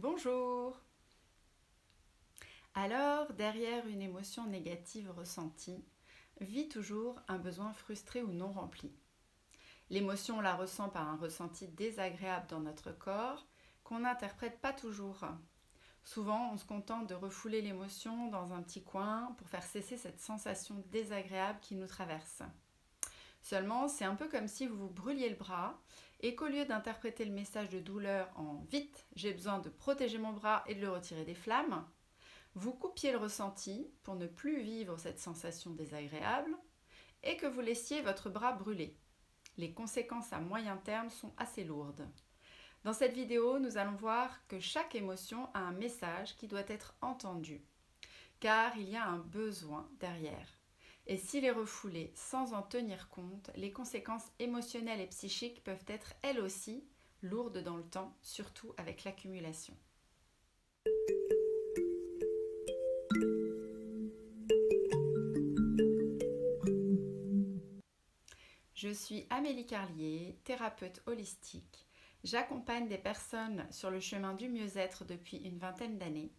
Bonjour! Alors, derrière une émotion négative ressentie, vit toujours un besoin frustré ou non rempli. L'émotion, on la ressent par un ressenti désagréable dans notre corps qu'on n'interprète pas toujours. Souvent, on se contente de refouler l'émotion dans un petit coin pour faire cesser cette sensation désagréable qui nous traverse. Seulement, c'est un peu comme si vous vous brûliez le bras et qu'au lieu d'interpréter le message de douleur en vite, j'ai besoin de protéger mon bras et de le retirer des flammes, vous coupiez le ressenti pour ne plus vivre cette sensation désagréable et que vous laissiez votre bras brûler. Les conséquences à moyen terme sont assez lourdes. Dans cette vidéo, nous allons voir que chaque émotion a un message qui doit être entendu, car il y a un besoin derrière. Et s'il est refoulé sans en tenir compte, les conséquences émotionnelles et psychiques peuvent être elles aussi lourdes dans le temps, surtout avec l'accumulation. Je suis Amélie Carlier, thérapeute holistique. J'accompagne des personnes sur le chemin du mieux-être depuis une vingtaine d'années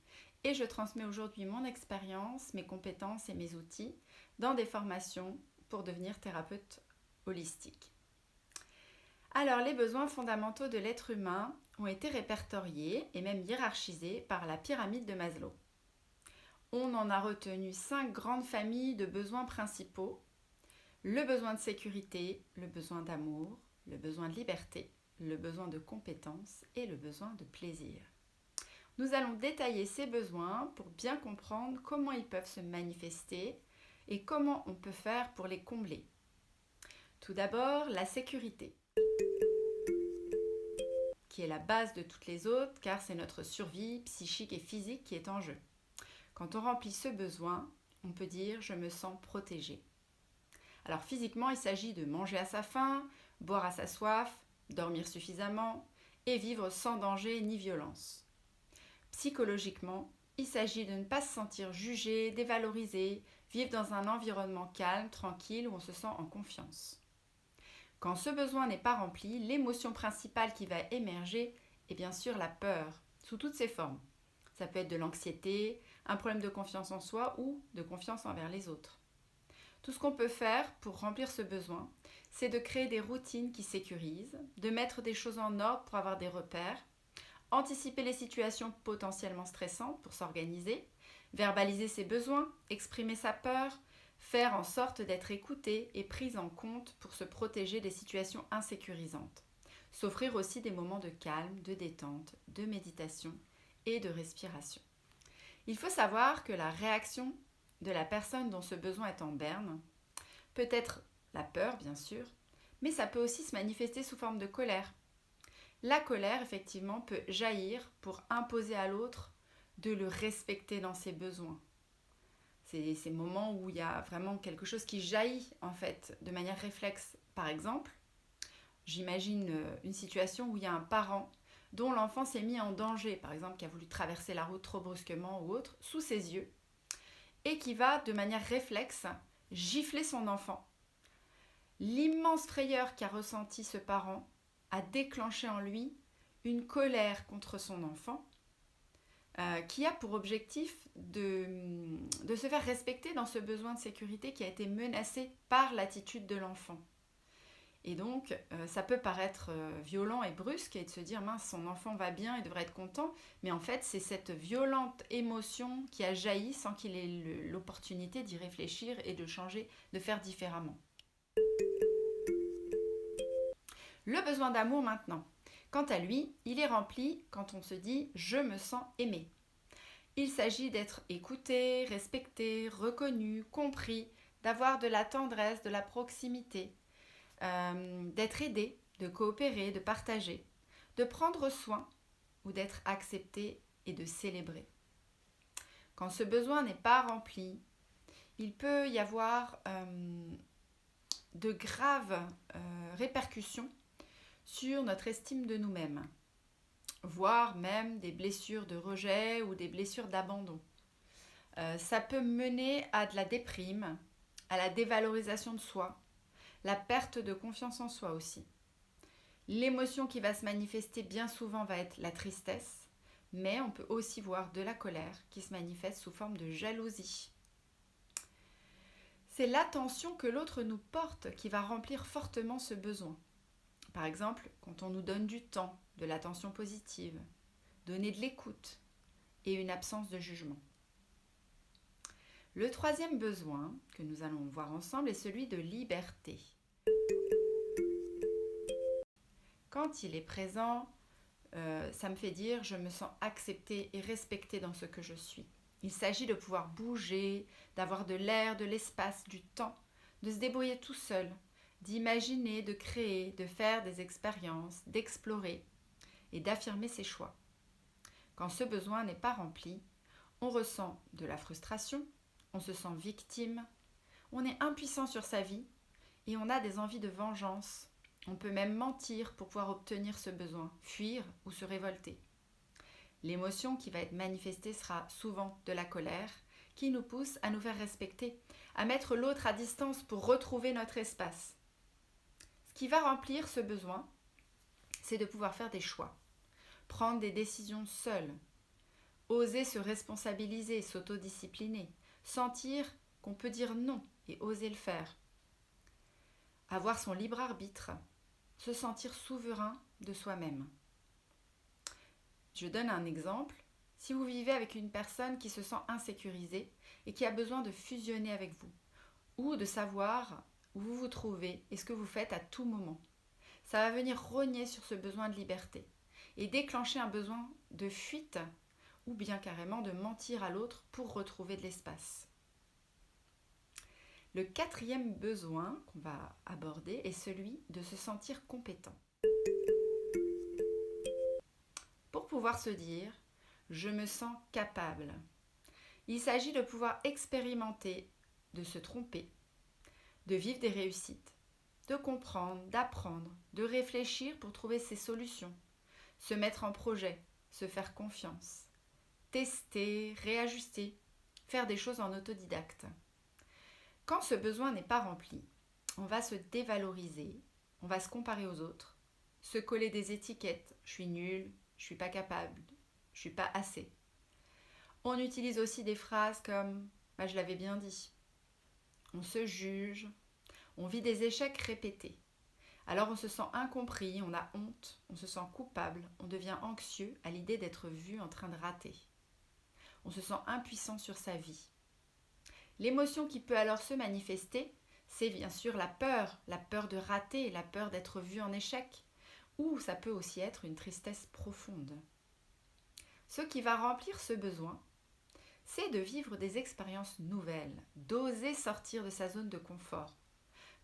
et je transmets aujourd'hui mon expérience, mes compétences et mes outils dans des formations pour devenir thérapeute holistique. Alors, les besoins fondamentaux de l'être humain ont été répertoriés et même hiérarchisés par la pyramide de Maslow. On en a retenu 5 grandes familles de besoins principaux: le besoin de sécurité, le besoin d'amour, le besoin de liberté, le besoin de compétence et le besoin de plaisir. Nous allons détailler ces besoins pour bien comprendre comment ils peuvent se manifester et comment on peut faire pour les combler. Tout d'abord, la sécurité, qui est la base de toutes les autres car c'est notre survie psychique et physique qui est en jeu. Quand on remplit ce besoin, on peut dire « je me sens protégé ». Alors physiquement, il s'agit de manger à sa faim, boire à sa soif, dormir suffisamment et vivre sans danger ni violence. Psychologiquement, il s'agit de ne pas se sentir jugé, dévalorisé, vivre dans un environnement calme, tranquille où on se sent en confiance. Quand ce besoin n'est pas rempli, l'émotion principale qui va émerger est bien sûr la peur, sous toutes ses formes. Ça peut être de l'anxiété, un problème de confiance en soi ou de confiance envers les autres. Tout ce qu'on peut faire pour remplir ce besoin, c'est de créer des routines qui sécurisent, de mettre des choses en ordre pour avoir des repères, anticiper les situations potentiellement stressantes pour s'organiser, verbaliser ses besoins, exprimer sa peur, faire en sorte d'être écouté et pris en compte pour se protéger des situations insécurisantes. S'offrir aussi des moments de calme, de détente, de méditation et de respiration. Il faut savoir que la réaction de la personne dont ce besoin est en berne peut être la peur, bien sûr, mais ça peut aussi se manifester sous forme de colère. La colère, effectivement, peut jaillir pour imposer à l'autre de le respecter dans ses besoins. C'est ces moments où il y a vraiment quelque chose qui jaillit, en fait, de manière réflexe. Par exemple, j'imagine une situation où il y a un parent dont l'enfant s'est mis en danger, par exemple, qui a voulu traverser la route trop brusquement ou autre, sous ses yeux, et qui va, de manière réflexe, gifler son enfant. L'immense frayeur qu'a ressenti ce parent a déclenché en lui une colère contre son enfant qui a pour objectif de se faire respecter dans ce besoin de sécurité qui a été menacé par l'attitude de l'enfant. Et donc, ça peut paraître violent et brusque et de se dire « mince, son enfant va bien, il devrait être content », mais en fait, c'est cette violente émotion qui a jailli sans qu'il ait l'opportunité d'y réfléchir et de changer, de faire différemment. Le besoin d'amour maintenant. Quant à lui, il est rempli quand on se dit « je me sens aimé ». Il s'agit d'être écouté, respecté, reconnu, compris, d'avoir de la tendresse, de la proximité, d'être aidé, de coopérer, de partager, de prendre soin ou d'être accepté et de célébrer. Quand ce besoin n'est pas rempli, il peut y avoir de graves répercussions sur notre estime de nous-mêmes, voire même des blessures de rejet ou des blessures d'abandon. Ça peut mener à de la déprime, à la dévalorisation de soi, la perte de confiance en soi aussi. L'émotion qui va se manifester bien souvent va être la tristesse, mais on peut aussi voir de la colère qui se manifeste sous forme de jalousie. C'est l'attention que l'autre nous porte qui va remplir fortement ce besoin. Par exemple, quand on nous donne du temps, de l'attention positive, donner de l'écoute et une absence de jugement. Le troisième besoin que nous allons voir ensemble est celui de liberté. Quand il est présent, ça me fait dire je me sens acceptée et respectée dans ce que je suis. Il s'agit de pouvoir bouger, d'avoir de l'air, de l'espace, du temps, de se débrouiller tout seul, d'imaginer, de créer, de faire des expériences, d'explorer et d'affirmer ses choix. Quand ce besoin n'est pas rempli, on ressent de la frustration, on se sent victime, on est impuissant sur sa vie et on a des envies de vengeance. On peut même mentir pour pouvoir obtenir ce besoin, fuir ou se révolter. L'émotion qui va être manifestée sera souvent de la colère, qui nous pousse à nous faire respecter, à mettre l'autre à distance pour retrouver notre espace. Ce qui va remplir ce besoin, c'est de pouvoir faire des choix, prendre des décisions seul, oser se responsabiliser, s'autodiscipliner, sentir qu'on peut dire non et oser le faire, avoir son libre arbitre, se sentir souverain de soi-même. Je donne un exemple. Si vous vivez avec une personne qui se sent insécurisée et qui a besoin de fusionner avec vous, ou de savoir où vous vous trouvez et ce que vous faites à tout moment, ça va venir rogner sur ce besoin de liberté et déclencher un besoin de fuite ou bien carrément de mentir à l'autre pour retrouver de l'espace. Le quatrième besoin qu'on va aborder est celui de se sentir compétent. Pour pouvoir se dire « je me sens capable », il s'agit de pouvoir expérimenter, de se tromper, de vivre des réussites, de comprendre, d'apprendre, de réfléchir pour trouver ses solutions, se mettre en projet, se faire confiance, tester, réajuster, faire des choses en autodidacte. Quand ce besoin n'est pas rempli, on va se dévaloriser, on va se comparer aux autres, se coller des étiquettes, je suis nulle, je suis pas capable, je suis pas assez. On utilise aussi des phrases comme je l'avais bien dit. On se juge, on vit des échecs répétés. Alors on se sent incompris, on a honte, on se sent coupable, on devient anxieux à l'idée d'être vu en train de rater. On se sent impuissant sur sa vie. L'émotion qui peut alors se manifester, c'est bien sûr la peur de rater, la peur d'être vu en échec, ou ça peut aussi être une tristesse profonde. Ce qui va remplir ce besoin, c'est de vivre des expériences nouvelles, d'oser sortir de sa zone de confort,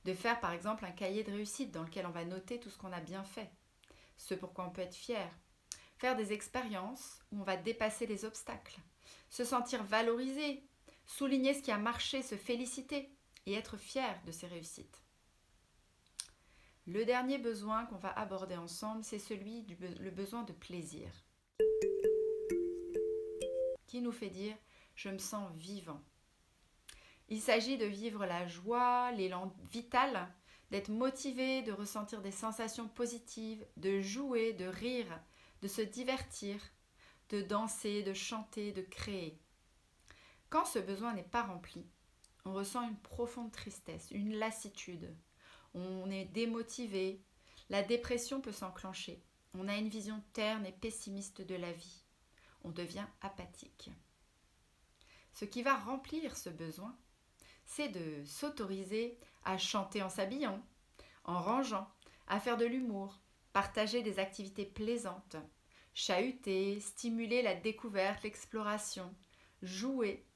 de faire par exemple un cahier de réussite dans lequel on va noter tout ce qu'on a bien fait, ce pourquoi on peut être fier, faire des expériences où on va dépasser les obstacles, se sentir valorisé, souligner ce qui a marché, se féliciter et être fier de ses réussites. Le dernier besoin qu'on va aborder ensemble, c'est celui le besoin de plaisir, qui nous fait dire « je me sens vivant ». Il s'agit de vivre la joie, l'élan vital, d'être motivé, de ressentir des sensations positives, de jouer, de rire, de se divertir, de danser, de chanter, de créer. Quand ce besoin n'est pas rempli, on ressent une profonde tristesse, une lassitude. On est démotivé, la dépression peut s'enclencher. On a une vision terne et pessimiste de la vie. On devient apathique. Ce qui va remplir ce besoin, c'est de s'autoriser à chanter en s'habillant, en rangeant, à faire de l'humour, partager des activités plaisantes, chahuter, stimuler la découverte, l'exploration, jouer,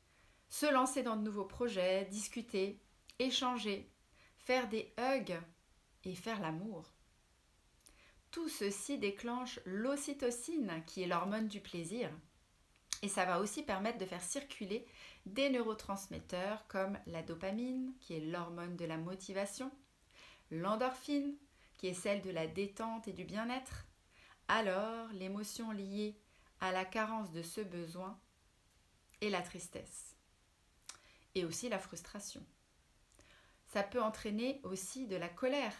se lancer dans de nouveaux projets, discuter, échanger, faire des hugs et faire l'amour. Tout ceci déclenche l'ocytocine, qui est l'hormone du plaisir, et ça va aussi permettre de faire circuler des neurotransmetteurs comme la dopamine, qui est l'hormone de la motivation, l'endorphine, qui est celle de la détente et du bien-être, alors l'émotion liée à la carence de ce besoin est la tristesse et aussi la frustration. Ça peut entraîner aussi de la colère.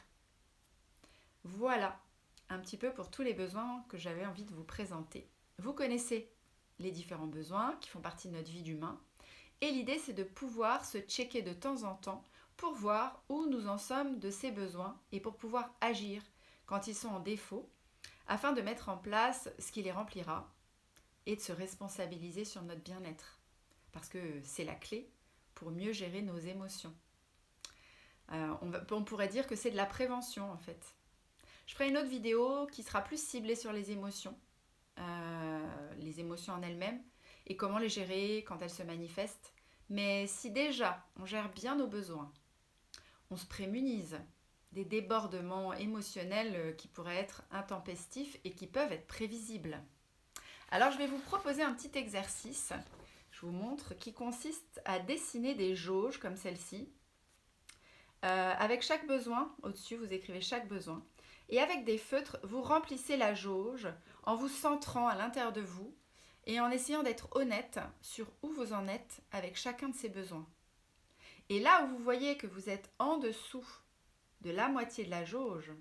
Voilà un petit peu pour tous les besoins que j'avais envie de vous présenter. vous connaissez les différents besoins qui font partie de notre vie d'humain. Et l'idée, c'est de pouvoir se checker de temps en temps pour voir où nous en sommes de ces besoins et pour pouvoir agir quand ils sont en défaut, afin de mettre en place ce qui les remplira et de se responsabiliser sur notre bien-être. Parce que c'est la clé pour mieux gérer nos émotions. On pourrait dire que c'est de la prévention en fait. Je ferai une autre vidéo qui sera plus ciblée sur les émotions en elles-mêmes et comment les gérer quand elles se manifestent. Mais si déjà on gère bien nos besoins, on se prémunise des débordements émotionnels qui pourraient être intempestifs et qui peuvent être prévisibles. Alors je vais vous proposer un petit exercice, je vous montre, qui consiste à dessiner des jauges comme celle-ci. Avec chaque besoin, au-dessus vous écrivez chaque besoin, et avec des feutres, vous remplissez la jauge en vous centrant à l'intérieur de vous et en essayant d'être honnête sur où vous en êtes avec chacun de ces besoins. Et là où vous voyez que vous êtes en dessous de la moitié de la jauge,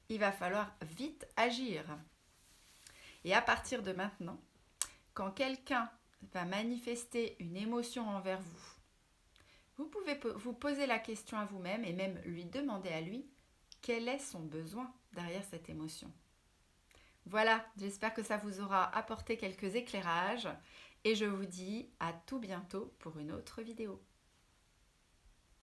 il va falloir vite agir. Et à partir de maintenant, quand quelqu'un va manifester une émotion envers vous, vous pouvez vous poser la question à vous-même et même lui demander à lui quel est son besoin derrière cette émotion. Voilà, j'espère que ça vous aura apporté quelques éclairages et je vous dis à tout bientôt pour une autre vidéo.